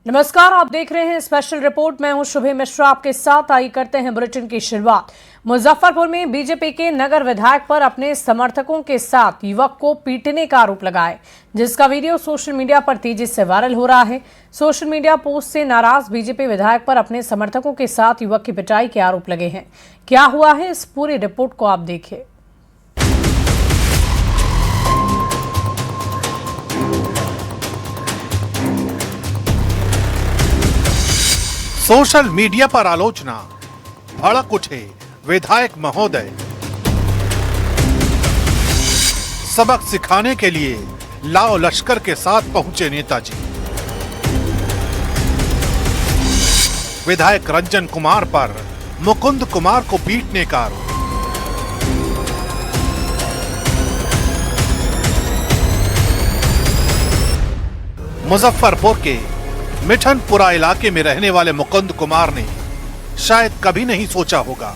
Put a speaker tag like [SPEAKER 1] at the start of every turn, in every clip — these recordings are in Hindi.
[SPEAKER 1] नमस्कार, आप देख रहे हैं स्पेशल रिपोर्ट। मैं हूं शुभे मिश्रा आपके साथ। आई करते हैं बुलेटिन की शुरुआत। मुजफ्फरपुर में बीजेपी के नगर विधायक पर अपने समर्थकों के साथ युवक को पीटने का आरोप लगा है, जिसका वीडियो सोशल मीडिया पर तेजी से वायरल हो रहा है। सोशल मीडिया पोस्ट से नाराज बीजेपी विधायक पर अपने समर्थकों के साथ युवक की पिटाई के आरोप लगे हैं। क्या हुआ है, इस पूरी रिपोर्ट को आप देखिए।
[SPEAKER 2] सोशल मीडिया पर आलोचना, भड़क उठे विधायक महोदय। सबक सिखाने के लिए लाओ लश्कर के साथ पहुंचे नेताजी। विधायक रंजन कुमार पर मुकुंद कुमार को पीटने का आरोप। मुजफ्फरपुर के मिठनपुरा इलाके में रहने वाले मुकुंद कुमार ने शायद कभी नहीं सोचा होगा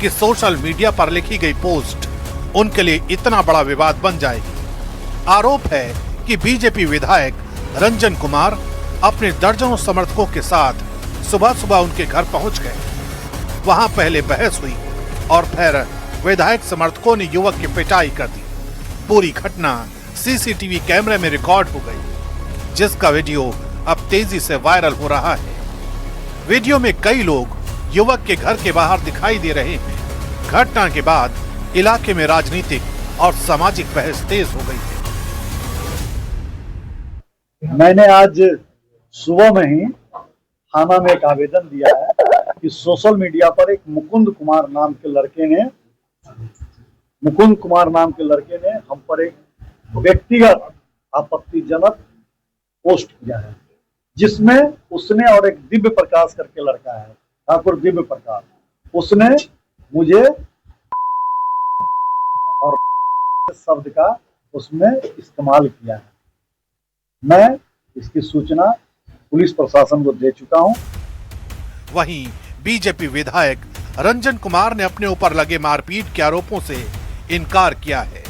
[SPEAKER 2] कि सोशल मीडिया पर लिखी गई पोस्ट उनके लिए इतना बड़ा विवाद बन जाएगी। आरोप है कि बीजेपी विधायक रंजन कुमार अपने दर्जनों समर्थकों के साथ सुबह सुबह उनके घर पहुंच गए। वहां पहले बहस हुई और फिर विधायक समर्थकों ने युवक की पिटाई कर दी। पूरी घटना सीसीटीवी कैमरे में रिकॉर्ड हो गई, जिसका वीडियो अब तेजी से वायरल हो रहा है। वीडियो में कई लोग युवक के घर के बाहर दिखाई दे रहे हैं। घटना के बाद इलाके में राजनीतिक और सामाजिक बहस तेज हो गई है।
[SPEAKER 3] मैंने आज सुबह में ही थाना में एक आवेदन दिया है कि सोशल मीडिया पर एक मुकुंद कुमार नाम के लड़के ने हम पर एक व्यक्तिगत आपत्तिजनक पोस्ट किया है, जिसमें उसने और एक दिव्य प्रकाश करके लड़का है, ठाकुर दिव्य प्रकाश, उसने मुझे और शब्द का उसमें इस्तेमाल किया है। मैं इसकी सूचना पुलिस प्रशासन को दे चुका हूं।
[SPEAKER 2] वहीं बीजेपी विधायक रंजन कुमार ने अपने ऊपर लगे मारपीट के आरोपों से इनकार किया है।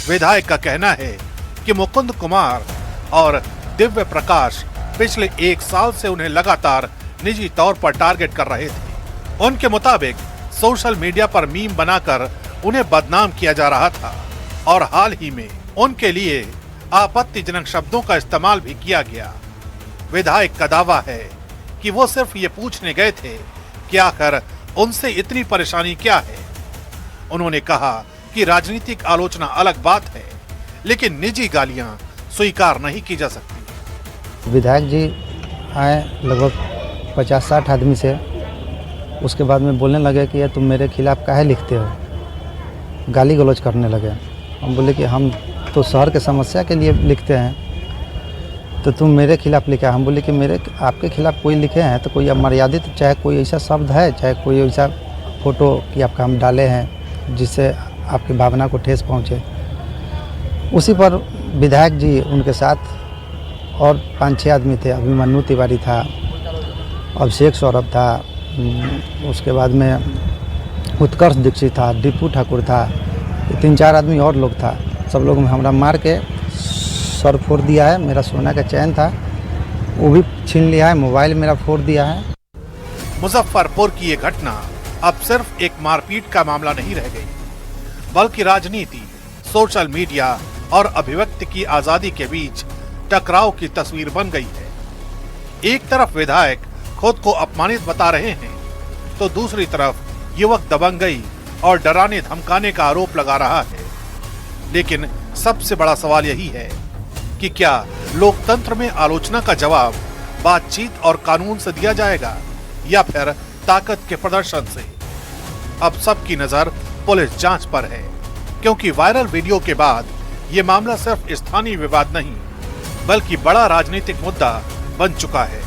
[SPEAKER 2] विधायक का कहना है कि मुकुंद कुमार और दिव्य प्रकाश पिछले 1 साल से उन्हें लगातार निजी तौर पर टारगेट कर रहे थे। उनके मुताबिक सोशल मीडिया पर मीम बनाकर उन्हें बदनाम किया जा रहा था और हाल ही में उनके लिए आपत्तिजनक शब्दों का इस्तेमाल भी किया गया। विधायक का दावा है कि वो सिर्फ ये पूछने गए थे कि आखिर उनसे इतनी परेशानी क्या है। उन्होंने कहा कि राजनीतिक आलोचना अलग बात है, लेकिन निजी गालियां स्वीकार नहीं की जा सकती।
[SPEAKER 4] विधायक जी आए लगभग 50-60 आदमी से, उसके बाद में बोलने लगे कि ये तुम मेरे खिलाफ काहे लिखते हो, गाली गलौज करने लगे। हम बोले कि हम तो शहर के समस्या के लिए लिखते हैं, तो तुम मेरे खिलाफ लिखा। हम बोले कि मेरे आपके खिलाफ कोई लिखे हैं तो कोई मर्यादित, चाहे कोई ऐसा शब्द है, चाहे कोई ऐसा फोटो कि आपका हम डाले हैं जिससे आपकी भावना को ठेस पहुँचे। उसी पर विधायक जी उनके साथ और 5-6 आदमी थे। अभिमन्यु तिवारी था, अभिषेक सौरभ था, उसके बाद में उत्कर्ष दीक्षित था, दीपू ठाकुर था, 3-4 आदमी और लोग था। सब लोग हमरा मार के सर फोड़ दिया है। मेरा सोना का चैन था वो भी छीन लिया है, मोबाइल मेरा फोड़ दिया है।
[SPEAKER 2] मुजफ्फरपुर की ये घटना अब सिर्फ एक मारपीट का मामला नहीं रह गई, बल्कि राजनीति, सोशल मीडिया और अभिव्यक्ति की आजादी के बीच टकराव की तस्वीर बन गई है। एक तरफ विधायक खुद को अपमानित बता रहे हैं, तो दूसरी तरफ युवक दबंगई और डराने धमकाने का आरोप लगा रहा है। लेकिन सबसे बड़ा सवाल यही है कि क्या लोकतंत्र में आलोचना का जवाब बातचीत और कानून से दिया जाएगा या फिर ताकत के प्रदर्शन से? अब सबकी नजर पुलिस जांच पर है, क्योंकि वायरल वीडियो के बाद ये मामला सिर्फ स्थानीय विवाद नहीं, बल्कि बड़ा राजनीतिक मुद्दा बन चुका है।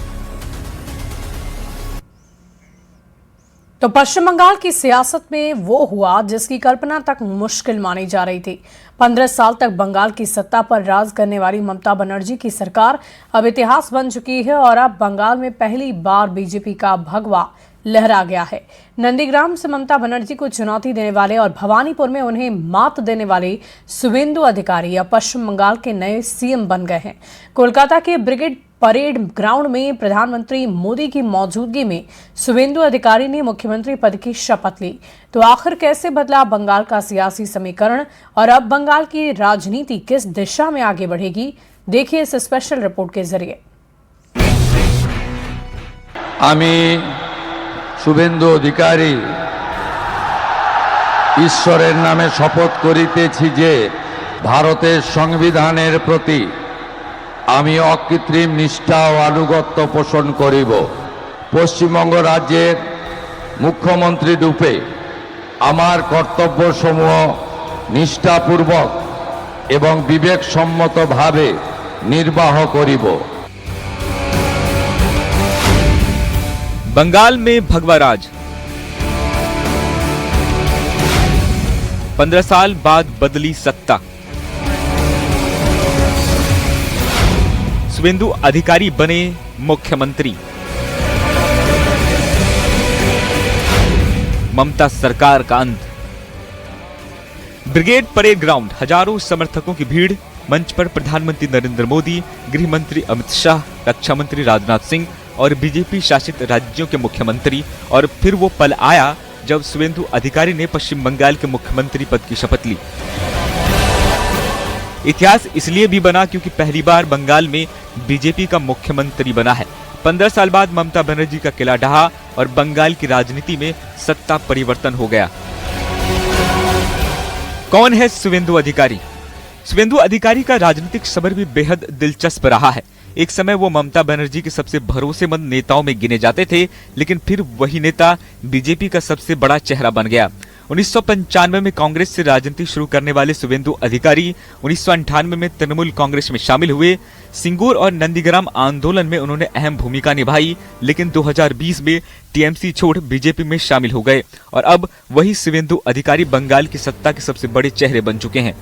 [SPEAKER 1] तो पश्चिम बंगाल की सियासत में वो हुआ जिसकी कल्पना तक मुश्किल मानी जा रही थी। 15 साल तक बंगाल की सत्ता पर राज करने वाली ममता बनर्जी की सरकार अब इतिहास बन चुकी है और अब बंगाल में पहली बार बीजेपी का भगवा लहरा गया है। नंदीग्राम से ममता बनर्जी को चुनौती देने वाले और भवानीपुर में उन्हें मात देने वाले शुभेंदु अधिकारी अब पश्चिम बंगाल के नए सीएम बन गए हैं। कोलकाता के ब्रिगेड परेड ग्राउंड में प्रधानमंत्री मोदी की मौजूदगी में शुभेंदु अधिकारी ने मुख्यमंत्री पद की शपथ ली। तो आखिर कैसे बदला बंगाल का सियासी समीकरण और अब बंगाल की राजनीति किस दिशा में आगे बढ़ेगी, देखिए इस स्पेशल रिपोर्ट के जरिए।
[SPEAKER 5] আমি শুভেন্দু অধিকারী ঈশ্বরের নামে শপথ করিতেছি যে ভারতের সংবিধানের প্রতি আমি অকৃত্রিম নিষ্ঠা ও আনুগত্য পোষণ করিব। পশ্চিমবঙ্গ রাজ্যের মুখ্যমন্ত্রী রূপে আমার কর্তব্যসমূহ নিষ্ঠাপূর্বক এবং বিবেকসম্মতভাবে নির্বাহ করিব।
[SPEAKER 6] बंगाल में भगवा राज 15 साल बाद बदली सत्ता। शुभेंदु अधिकारी बने मुख्यमंत्री। ममता सरकार का अंत। ब्रिगेड परेड ग्राउंड, हजारों समर्थकों की भीड़। मंच पर प्रधानमंत्री नरेंद्र मोदी, गृह मंत्री अमित शाह, रक्षा मंत्री राजनाथ सिंह और बीजेपी शासित राज्यों के मुख्यमंत्री। और फिर वो पल आया जब शुभेंदु अधिकारी ने पश्चिम बंगाल के मुख्यमंत्री पद की शपथ ली। इतिहास इसलिए भी बना क्योंकि पहली बार बंगाल में बीजेपी का मुख्यमंत्री बना है। 15 साल बाद ममता बनर्जी का किला ढहा और बंगाल की राजनीति में सत्ता परिवर्तन हो गया। कौन है शुभेंदु अधिकारी? शुभेंदु अधिकारी का राजनीतिक सफर भी बेहद दिलचस्प रहा है। एक समय वो ममता बनर्जी के सबसे भरोसेमंद नेताओं में गिने जाते थे, लेकिन फिर वही नेता बीजेपी का सबसे बड़ा चेहरा बन गया। 1995 में कांग्रेस से राजनीति शुरू करने वाले शुभेंदु अधिकारी 1998 में तृणमूल कांग्रेस में शामिल हुए। सिंगूर और नंदीग्राम आंदोलन में उन्होंने अहम भूमिका निभाई, लेकिन 2020 में टीएमसी छोड़ बीजेपी में शामिल हो गए और अब वही शुभेंदु अधिकारी बंगाल की सत्ता के सबसे बड़े चेहरे बन चुके हैं।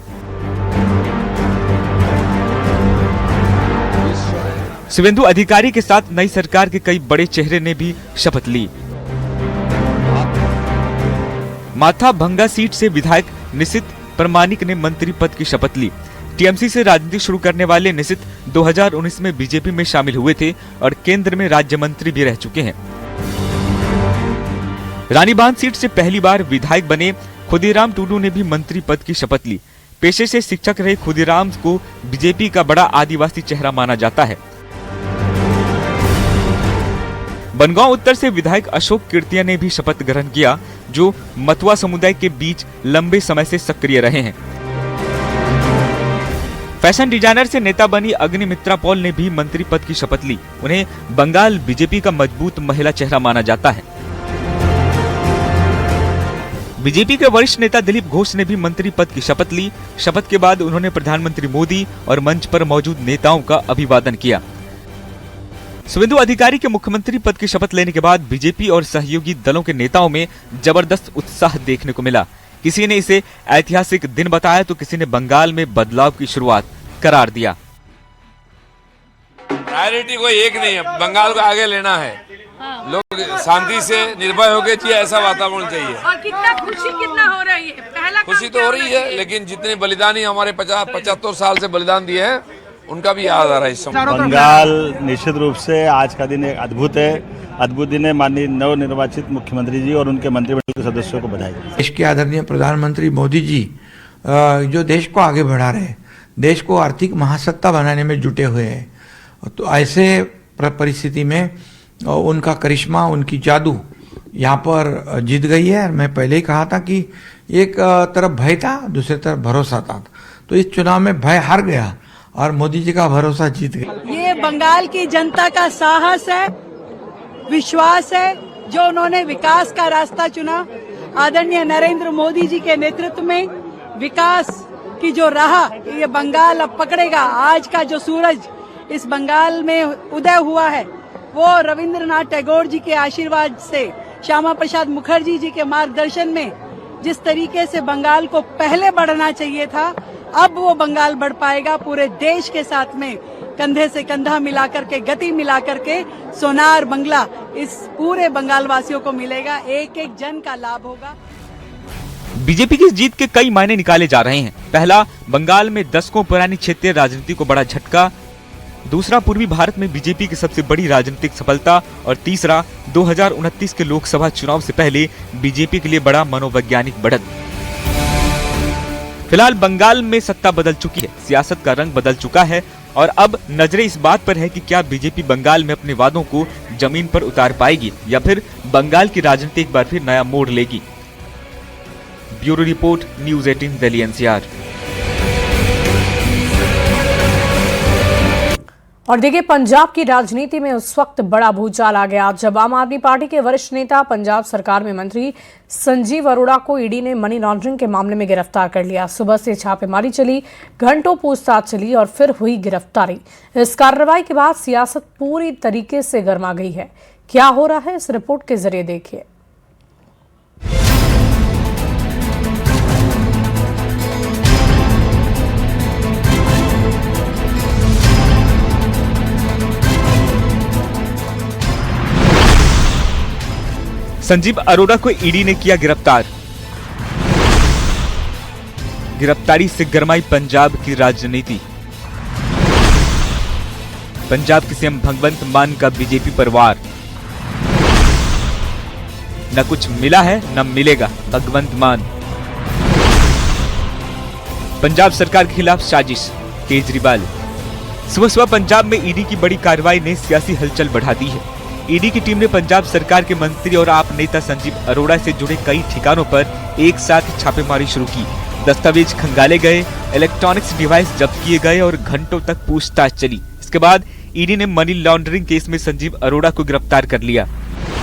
[SPEAKER 6] शुभेंदु अधिकारी के साथ नई सरकार के कई बड़े चेहरे ने भी शपथ ली। माथा भंगा सीट से विधायक निशित प्रमाणिक ने मंत्री पद की शपथ ली। टीएमसी से राजनीति शुरू करने वाले निशित 2019 में बीजेपी में शामिल हुए थे और केंद्र में राज्य मंत्री भी रह चुके हैं। रानीबांध सीट से पहली बार विधायक बने खुदीराम टूडू ने भी मंत्री पद की शपथ ली। पेशे से शिक्षक रहे खुदीराम को बीजेपी का बड़ा आदिवासी चेहरा माना जाता है। बनगांव उत्तर से विधायक अशोक कीर्तिया ने भी शपथ ग्रहण किया, जो मतुआ समुदाय के बीच लंबे समय से सक्रिय रहे हैं। फैशन डिजाइनर से नेता बनी अग्निमित्रा पॉल ने भी मंत्री पद की शपथ ली। उन्हें बंगाल बीजेपी का मजबूत महिला चेहरा माना जाता है। बीजेपी के वरिष्ठ नेता दिलीप घोष ने भी मंत्री पद की शपथ ली। शपथ के बाद उन्होंने प्रधानमंत्री मोदी और मंच पर मौजूद नेताओं का अभिवादन किया। शुभेंदु अधिकारी के मुख्यमंत्री पद की शपथ लेने के बाद बीजेपी और सहयोगी दलों के नेताओं में जबरदस्त उत्साह देखने को मिला। किसी ने इसे ऐतिहासिक दिन बताया तो किसी ने बंगाल में बदलाव की शुरुआत करार दिया।
[SPEAKER 7] प्रायोरिटी कोई एक नहीं है, बंगाल को आगे लेना है। लोग शांति से निर्भय होके चाहिए, ऐसा वातावरण चाहिए।
[SPEAKER 8] और कितना खुशी कितना हो रही है, पहला
[SPEAKER 7] खुशी तो हो रही है, लेकिन जितने बलिदानी हमारे 50-75 साल से बलिदान दिए हैं उनका भी याद आ रहा है इस समय।
[SPEAKER 9] बंगाल निश्चित रूप से आज का दिन एक अद्भुत है। अद्भुत दिन है। माननीय नवनिर्वाचित मुख्यमंत्री जी और उनके मंत्रिमंडल के सदस्यों को बधाई।
[SPEAKER 10] देश के आदरणीय प्रधानमंत्री मोदी जी जो देश को आगे बढ़ा रहे हैं, देश को आर्थिक महासत्ता बनाने में जुटे हुए हैं, तो ऐसे परिस्थिति में उनका करिश्मा, उनकी जादू यहाँ पर जीत गई है। मैं पहले ही कहा था कि एक तरफ भय था, दूसरी तरफ भरोसा था। तो इस चुनाव में भय हार गया और मोदी जी का भरोसा जीत गया।
[SPEAKER 8] ये बंगाल की जनता का साहस है, विश्वास है, जो उन्होंने विकास का रास्ता चुना। आदरणीय नरेंद्र मोदी जी के नेतृत्व में विकास की जो राह ये बंगाल अब पकड़ेगा। आज का जो सूरज इस बंगाल में उदय हुआ है वो रविंद्रनाथ टैगोर जी के आशीर्वाद से, श्यामा प्रसाद मुखर्जी जी के मार्गदर्शन में जिस तरीके से बंगाल को पहले बढ़ना चाहिए था, अब वो बंगाल बढ़ पाएगा। पूरे देश के साथ में कंधे से कंधा मिलाकर के, गति मिलाकर के सोनार बंगला इस पूरे बंगाल वासियों को मिलेगा। एक एक जन का लाभ होगा।
[SPEAKER 6] बीजेपी की जीत के कई मायने निकाले जा रहे हैं। पहला, बंगाल में दशकों पुरानी क्षेत्रीय राजनीति को बड़ा झटका। दूसरा पूर्वी भारत में बीजेपी की सबसे बड़ी राजनीतिक सफलता और तीसरा 2029 के लोकसभा चुनाव से पहले बीजेपी के लिए बड़ा मनोवैज्ञानिक बढ़त। फिलहाल बंगाल में सत्ता बदल चुकी है, सियासत का रंग बदल चुका है और अब नजरें इस बात पर है कि क्या बीजेपी बंगाल में अपने वादों को जमीन पर उतार पाएगी या फिर बंगाल की राजनीति एक बार फिर नया मोड़ लेगी। Bureau report, news 18 Delhi NCR.
[SPEAKER 1] और देखिए, पंजाब की राजनीति में उस वक्त बड़ा भूचाल आ गया जब आम आदमी पार्टी के वरिष्ठ नेता, पंजाब सरकार में मंत्री संजीव अरोड़ा को ईडी ने मनी लॉन्ड्रिंग के मामले में गिरफ्तार कर लिया। सुबह से छापेमारी चली, घंटों पूछताछ चली और फिर हुई गिरफ्तारी। इस कार्रवाई के बाद सियासत पूरी तरीके से गर्मा गई है। क्या हो रहा है, इस रिपोर्ट के जरिए देखिए।
[SPEAKER 6] संजीव अरोड़ा को ईडी ने किया गिरफ्तार। गिरफ्तारी से गरमाई पंजाब की राजनीति। पंजाब के सीएम भगवंत मान का बीजेपी पर वार। न कुछ मिला है न मिलेगा, भगवंत मान। पंजाब सरकार के खिलाफ साजिश, केजरीवाल। सुबह सुबह पंजाब में ईडी की बड़ी कार्रवाई ने सियासी हलचल बढ़ा दी है। ईडी की टीम ने पंजाब सरकार के मंत्री और आप नेता संजीव अरोड़ा से जुड़े कई ठिकानों पर एक साथ छापेमारी शुरू की। दस्तावेज खंगाले गए, इलेक्ट्रॉनिक्स डिवाइस जब्त किए गए और घंटों तक पूछताछ चली। इसके बाद ईडी ने मनी लॉन्ड्रिंग केस में संजीव अरोड़ा को गिरफ्तार कर लिया।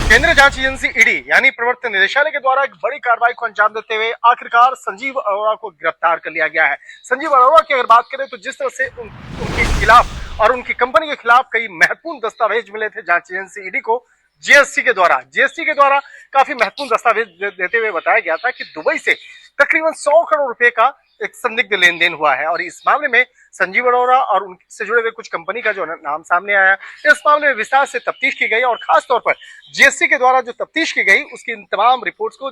[SPEAKER 3] केंद्रीय जांच एजेंसी ईडी यानी प्रवर्तन निदेशालय के द्वारा एक बड़ी कार्रवाई को अंजाम देते हुए आखिरकार संजीव अरोड़ा को गिरफ्तार कर लिया गया है। संजीव अरोड़ा की अगर बात करें तो जिस तरह से उनके खिलाफ और उनकी कंपनी के खिलाफ कई महत्वपूर्ण दस्तावेज मिले थे जांच एजेंसी ईडी को जीएसटी के द्वारा काफी महत्वपूर्ण दस्तावेज देते हुए बताया गया था कि दुबई से तकरीबन 100 करोड़ रुपए का एक संदिग्ध लेन देन हुआ है और इस मामले में संजीव अरोड़ा और उनसे जुड़े हुए कुछ कंपनी का जो नाम सामने आया, इस मामले में विस्तार से तफ्तीश की गई और खास तौर पर जीएसटी के द्वारा जो तफ्तीश की गई उसकी तमाम रिपोर्ट्स को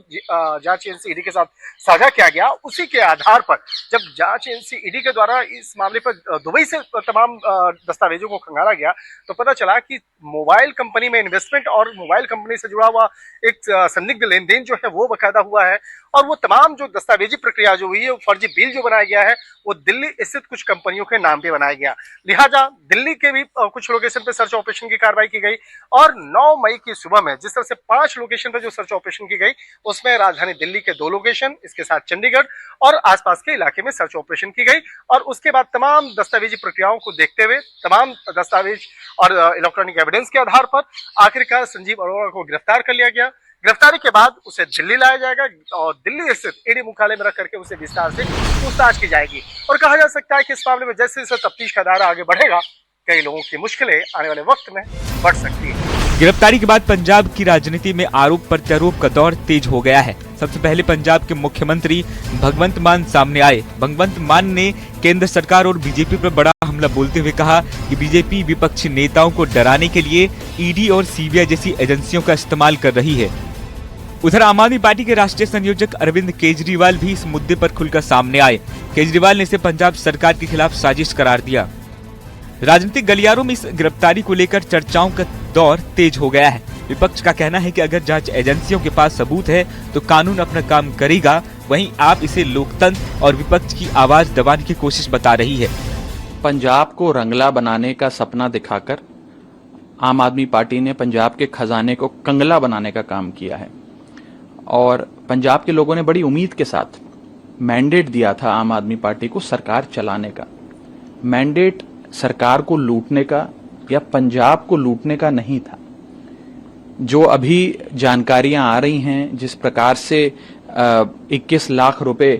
[SPEAKER 3] जांच एजेंसी ईडी के साथ साझा किया गया। उसी के आधार पर जब जांच एजेंसी ईडी के द्वारा इस मामले पर दुबई से तमाम दस्तावेजों को खंगाला गया तो पता चला कि मोबाइल कंपनी में इन्वेस्टमेंट और मोबाइल कंपनी से जुड़ा हुआ एक संदिग्ध लेन देन जो है वो बकायदा हुआ है और वो तमाम जो दस्तावेजी प्रक्रिया जो हुई है, फर्जी बिल जो बनाया गया है वो दिल्ली स्थित कुछ कंपनियों के नाम पे बनाया गया। लिहाजा दिल्ली के भी कुछ लोकेशन पे सर्च ऑपरेशन की कार्रवाई की गई और 9 मई की सुबह में जिस तरह से 5 लोकेशन पे जो सर्च ऑपरेशन की गई उसमें राजधानी दिल्ली के 2 लोकेशन, इसके साथ चंडीगढ़ और आसपास के इलाके में सर्च ऑपरेशन की गई और उसके बाद तमाम दस्तावेजी प्रक्रियाओं को देखते हुए तमाम दस्तावेज और इलेक्ट्रॉनिक एविडेंस के आधार पर आखिरकार संजीव अरोड़ा को गिरफ्तार कर लिया गया। गिरफ्तारी के बाद उसे दिल्ली लाया जाएगा और दिल्ली स्थित ईडी मुख्यालय में रख करके उसे विस्तार से पूछताछ की जाएगी और कहा जा सकता है कि इस मामले में जैसे जैसे तफ्तीश का दायरा आगे बढ़ेगा कई लोगों की मुश्किलें आने वाले वक्त में बढ़ सकती है।
[SPEAKER 6] गिरफ्तारी के बाद पंजाब की राजनीति में आरोप प्रत्यारोप का दौर तेज हो गया है। सबसे पहले पंजाब के मुख्यमंत्री भगवंत मान सामने आए। भगवंत मान ने केंद्र सरकार और बीजेपी पर बड़ा हमला बोलते हुए कहा कि बीजेपी विपक्षी नेताओं को डराने के लिए ईडी और सीबीआई जैसी एजेंसियों का इस्तेमाल कर रही है। उधर आम आदमी पार्टी के राष्ट्रीय संयोजक अरविंद केजरीवाल भी इस मुद्दे पर खुलकर सामने आए। केजरीवाल ने इसे पंजाब सरकार के खिलाफ साजिश करार दिया। राजनीतिक गलियारों में इस गिरफ्तारी को लेकर चर्चाओं का दौर तेज हो गया है। विपक्ष का कहना है कि अगर जांच एजेंसियों के पास सबूत है तो कानून अपना काम करेगा, वहीं आप इसे लोकतंत्र और विपक्ष की आवाज दबाने की कोशिश बता रही है।
[SPEAKER 11] पंजाब को रंगला बनाने का सपना दिखाकर आम आदमी पार्टी ने पंजाब के खजाने को कंगला बनाने का काम किया है और पंजाब के लोगों ने बड़ी उम्मीद के साथ मैंडेट दिया था आम आदमी पार्टी को सरकार चलाने का। मैंडेट सरकार को लूटने का या पंजाब को लूटने का नहीं था। जो अभी जानकारियां आ रही हैं, जिस प्रकार से 21 लाख रुपए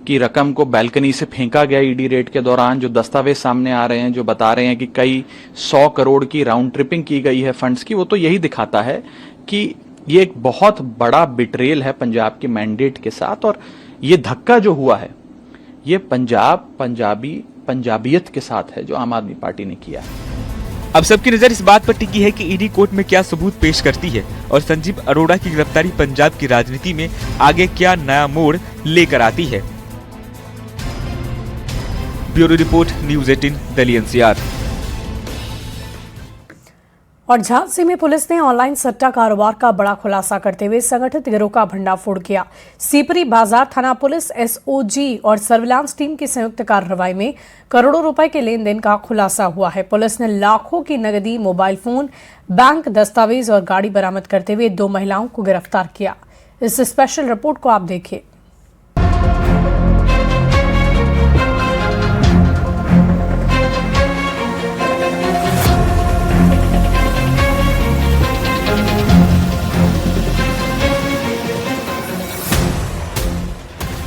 [SPEAKER 11] की रकम को बैल्कनी से फेंका गया ईडी रेड के दौरान, जो दस्तावेज सामने आ रहे हैं जो बता रहे हैं कि कई 100 करोड़ की राउंड ट्रिपिंग की गई है फंड्स की, वो तो यही दिखाता है कि ये एक बहुत बड़ा बिट्रेल है पंजाब के मैंडेट के साथ। और ये धक्का जो हुआ है ये पंजाबियत के साथ है जो आम आदमी पार्टी ने किया है।
[SPEAKER 6] अब सबकी नजर इस बात पर टिकी है कि ईडी कोर्ट में क्या सबूत पेश करती है और संजीव अरोड़ा की गिरफ्तारी पंजाब की राजनीति में आगे क्या नया मोड़ लेकर आती है। Bureau report, news 18 Delhi NCR.
[SPEAKER 1] और झांसी में पुलिस ने ऑनलाइन सट्टा कारोबार का बड़ा खुलासा करते हुए संगठित गिरोह का भंडाफोड़ किया। सीपरी बाजार थाना पुलिस, एसओजी और सर्विलांस टीम की संयुक्त कार्रवाई में करोड़ों रुपए के लेन देन का खुलासा हुआ है। पुलिस ने लाखों की नकदी, मोबाइल फोन, बैंक दस्तावेज और गाड़ी बरामद करते हुए 2 महिलाओं को गिरफ्तार किया। इस स्पेशल रिपोर्ट को आप देखिए।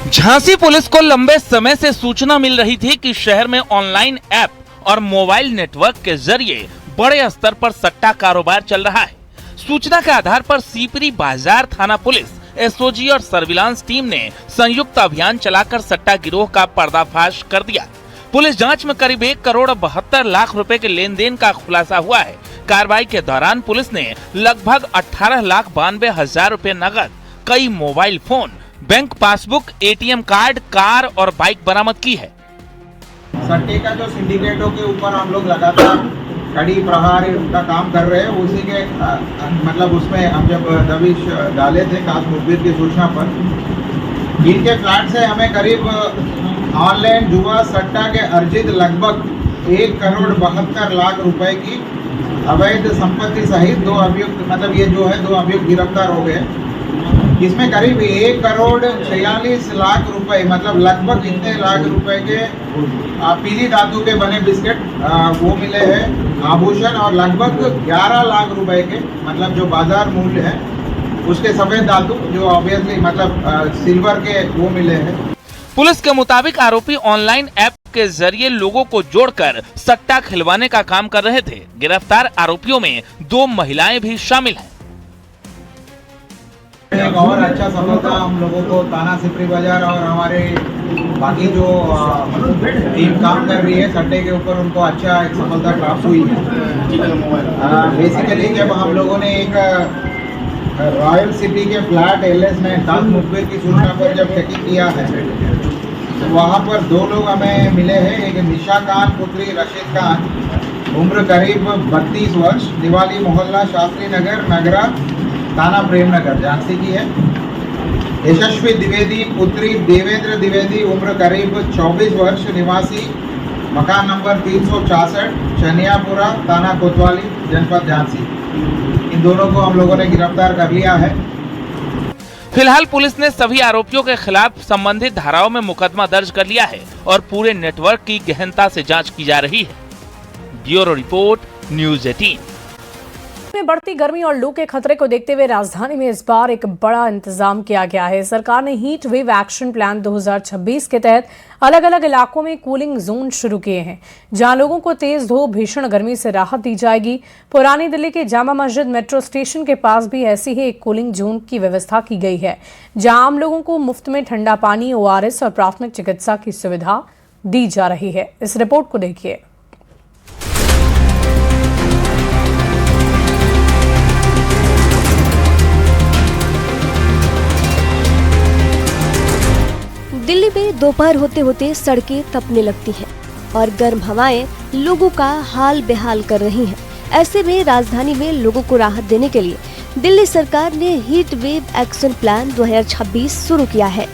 [SPEAKER 12] झांसी पुलिस को लंबे समय से सूचना मिल रही थी कि शहर में ऑनलाइन ऐप और मोबाइल नेटवर्क के जरिए बड़े स्तर पर सट्टा कारोबार चल रहा है। सूचना के आधार पर सीपरी बाजार थाना पुलिस, एसओजी और सर्विलांस टीम ने संयुक्त अभियान चलाकर सट्टा गिरोह का पर्दाफाश कर दिया। पुलिस जांच में करीब 1,72,00,000 रुपए के लेन देन का खुलासा हुआ है। कार्रवाई के दौरान पुलिस ने लगभग 18,92,000 रुपए नकद, कई mobile phone, bank passbook, ATM card, car और बाइक बरामद की है।
[SPEAKER 13] सट्टे का जो सिंडिकेटों के ऊपर हम लोग लगातार कड़ी प्रहार का काम कर रहे हैं, उसी के मतलब उसमें हम जब दबिश डाले थे खास मुखबिर की सूचना पर, इनके फ्लैट से हमें करीब ऑनलाइन जुआ सट्टा के अर्जित लगभग 1,72,00,000 रुपए की अवैध संपत्ति सहित 2 अभियुक्त, मतलब ये जो है 2 अभियुक्त गिरफ्तार हो गए। इसमें करीब 1,46,00,000 रुपए, मतलब लगभग इतने लाख रुपए के पीली धातु के बने बिस्किट वो मिले हैं, आभूषण और लगभग 11 लाख रुपए के, मतलब जो बाजार मूल्य है उसके सफेद धातु जो ऑब्वियसली मतलब सिल्वर के वो मिले हैं।
[SPEAKER 12] पुलिस के मुताबिक आरोपी ऑनलाइन ऐप के जरिए लोगों को जोड़कर सट्टा खिलवाने का काम कर रहे थे। गिरफ्तार आरोपियों में 2 महिलाएं भी शामिल हैं।
[SPEAKER 13] एक और अच्छा सफलता हम लोगों को थाना सीपरी बाजार और हमारे बाकी जो टीम काम कर रही है सट्टे के ऊपर, उनको अच्छा एक सफलता प्राप्त हुई है। बेसिकली जब हम लोगों ने एक रॉयल सिटी के फ्लैट एलएस में खास मुखबिर की सूचना पर जब चेकिंग किया है तो वहाँ पर 2 लोग हमें मिले हैं। एक निशा खान पुत्री रशीद खान, उम्र करीब 32 वर्ष, दिवाली मोहल्ला शास्त्री नगर, नगरा, थाना प्रेमनगर, झांसी की है। यशस्वी द्विवेदी पुत्री देवेंद्र द्विवेदी, उम्र करीब 24 वर्ष, निवासी मकान नंबर 366, चनियापुरा, थाना कोतवाली, जनपद झांसी। इन दोनों को हम लोगों ने गिरफ्तार कर लिया है।
[SPEAKER 12] फिलहाल पुलिस ने सभी आरोपियों के खिलाफ संबंधित धाराओं में मुकदमा दर्ज कर लिया है और पूरे नेटवर्क की गहनता से जांच की जा रही है। Bureau report, news 18।
[SPEAKER 1] में बढ़ती गर्मी और लू के खतरे को देखते हुए राजधानी में इस बार एक बड़ा इंतजाम किया गया है। सरकार ने हीट वेव एक्शन प्लान 2026 के तहत अलग अलग इलाकों में कूलिंग जोन शुरू किए हैं, जहां लोगों को तेज धूप, भीषण गर्मी से राहत दी जाएगी। पुरानी दिल्ली के जामा मस्जिद मेट्रो स्टेशन के पास भी ऐसी ही एक कूलिंग जोन की व्यवस्था की गई है, जहां आम लोगों को मुफ्त में ठंडा पानी, ORS और प्राथमिक चिकित्सा की सुविधा दी जा रही है। इस रिपोर्ट को देखिए।
[SPEAKER 14] दिल्ली में दोपहर होते होते सड़कें तपने लगती हैं और गर्म हवाएं लोगों का हाल बेहाल कर रही हैं। ऐसे में राजधानी में लोगों को राहत देने के लिए दिल्ली सरकार ने हीट वेव एक्शन प्लान 2026 शुरू किया है,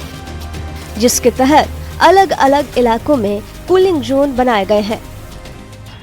[SPEAKER 14] जिसके तहत अलग अलग इलाकों में कूलिंग जोन बनाए गए हैं।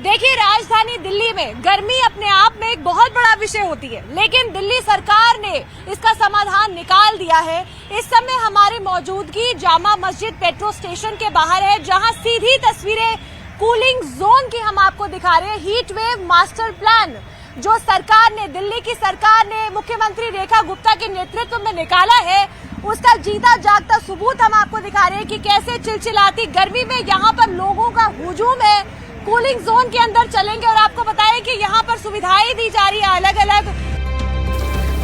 [SPEAKER 15] देखिए, राजधानी दिल्ली में गर्मी अपने आप में एक बहुत बड़ा विषय होती है, लेकिन दिल्ली सरकार ने इसका समाधान निकाल दिया है। इस समय हमारी मौजूदगी जामा मस्जिद मेट्रो स्टेशन के बाहर है, जहां सीधी तस्वीरें कूलिंग जोन की हम आपको दिखा रहे हैं। हीट वेव मास्टर प्लान जो सरकार ने, दिल्ली की सरकार ने मुख्यमंत्री रेखा गुप्ता के नेतृत्व में निकाला है, उसका जीता जागता सबूत हम आपको दिखा रहे हैं कि कैसे चिलचिलाती गर्मी में यहाँ पर लोगों का हुजूम है। कूलिंग जोन के अंदर चलेंगे और आपको बताएं कि यहाँ पर सुविधाएं दी जा रही है अलग अलग।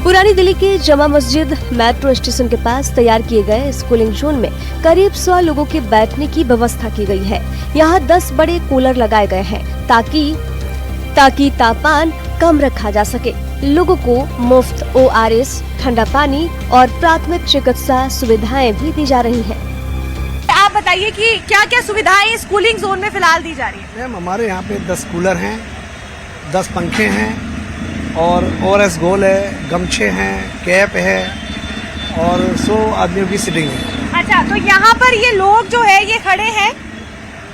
[SPEAKER 14] पुरानी दिल्ली के जामा मस्जिद मेट्रो स्टेशन के पास तैयार किए गए इस कूलिंग जोन में करीब 100 लोगों के बैठने की व्यवस्था की गई है। यहाँ 10 बड़े कूलर लगाए गए हैं ताकि तापमान कम रखा जा सके। लोगों को मुफ्त ORS, ठंडा पानी और प्राथमिक चिकित्सा सुविधाएं भी दी जा रही हैं।
[SPEAKER 15] आप बताइए कि क्या क्या सुविधाएं इस कूलिंग जोन में फिलहाल दी जा रही है?
[SPEAKER 16] मैम, हमारे यहाँ पे 10 कूलर हैं, 10 पंखे हैं और ORS गोल है, गमछे हैं, कैप है और 100 आदमियों की सीटिंग है।
[SPEAKER 15] अच्छा, तो यहाँ पर ये लोग जो है ये खड़े हैं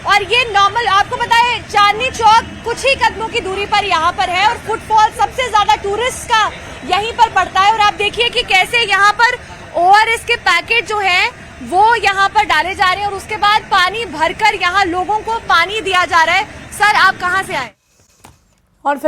[SPEAKER 15] और ये नॉर्मल, आपको पता है चांदनी चौक कुछ ही कदमों की दूरी पर यहाँ पर है और फुटफॉल सबसे ज्यादा टूरिस्ट का यहीं पर पड़ता है। और आप देखिए कि कैसे यहाँ पर ORS के पैकेट जो है वो यहाँ पर डाले जा रहे हैं और उसके बाद पानी भरकर यहाँ लोगों को पानी दिया जा रहा है। सर, आप कहाँ से आए?